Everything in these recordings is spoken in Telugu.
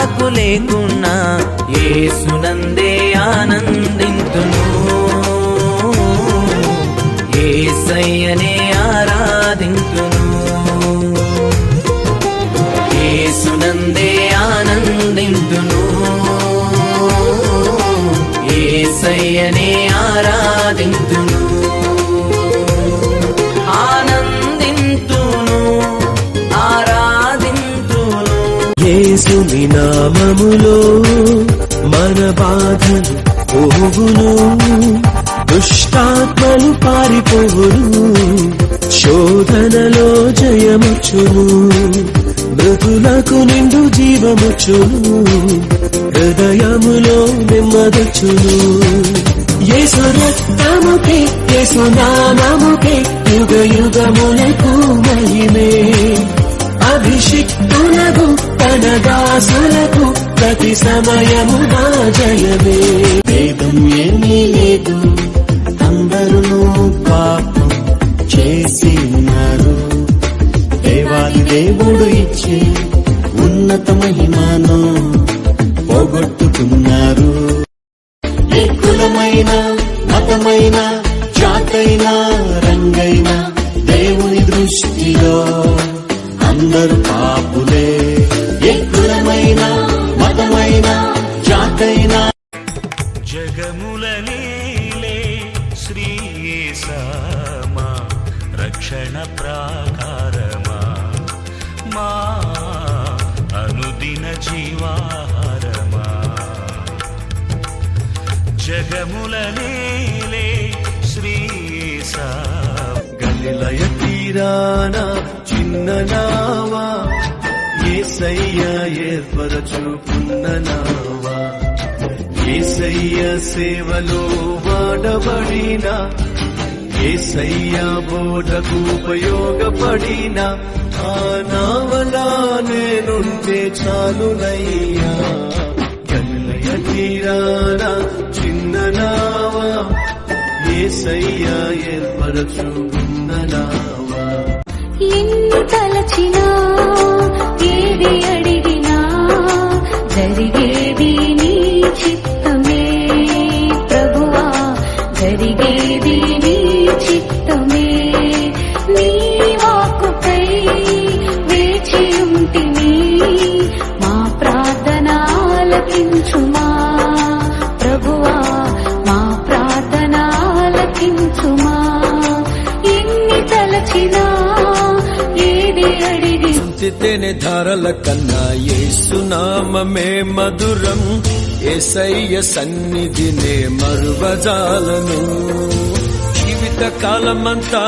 నాకు లేకున్నా యేసునందే ఆనందింతును, యేసయ్యనే ఆరాధింతును, యేసునందే ఆనందింతును, యేసయ్యనే ఆరాధింతును, ఆనందింతును, ఆరాధింతును. యేసుని నామములో మన బాధలు పోగును, దుష్టాత్మలు పారిపోవును, శోధనలో జయముచ్చును, మృతులకు నిండు జీవముచ్చును, హృదయములో నెమ్మదొచ్చును. యేసు రక్తముకే యేసు నామముకే యుగ యుగములకు మహిమే, అభిషిక్తులకు తన దాసులకు ప్రతి సమయము నా జయమే. భేదం ఏమీ లేదు, అందరూ పాపం చేసి ఉన్నారు, దేవాది దేవుడు ఇచ్చే ఉన్నత మహిమను పోగొట్టుకున్నారు. ఏ కులమైన మతమైన జాతైన రంగైన దేవుని దృష్టిలో అందరూ పాపులే. ఏ కులమైన మతమైన జాతైన జగముల నీలే శ్రీ యేసా మా రక్షణ ప్రాకారమా, మా అనుదిన జీవాహారమా. జగముల నీలే శ్రీ యేసా. గలిలయ తీరాన చిన్న నావా, యేసయ్య ఏర్పరచుకున్న నావా, యేసయ్య సేవలో వాడబడిన, యేసయ్య బోధకు ఉపయోగపడిన ఆ నావలా నేనుంటే చాలునయ్యా. గలిలయ తీరాన చిన్న నావా, యేసయ్య ఏర్పరచుకున్న నావా. ఎన్ని తలచినా ఏది అడిగినా జరిగేది నీ చిత్తమే ప్రభువా, జరిగేది నీ చిత్తమే. నీ వాక్కుకై వేచి ఉంటిని, మా ప్రార్థన ఆలకించుమా ప్రభువా, మా ప్రార్థన ఆలకించుమా. ఎన్ని తలచినా ఏది అడిగి తేనె ధారల కన్నా యేసు నామమే మధురం, యేసయ్య సన్నిధినే మరువజాలను. జీవిత కాలమంతా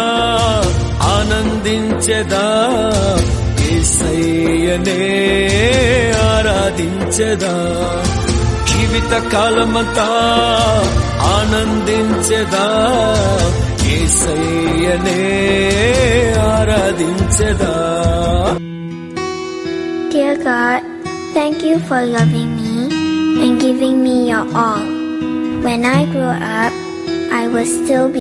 ఆనందించెదా, యేసయ్యనే ఆరాధించెదా. జీవిత కాలమంతా ఆనందించెదా, యేసయ్యనే ఆరాధించెదా. Dear God, thank you for loving me and giving me your all. When I grow up, I will still be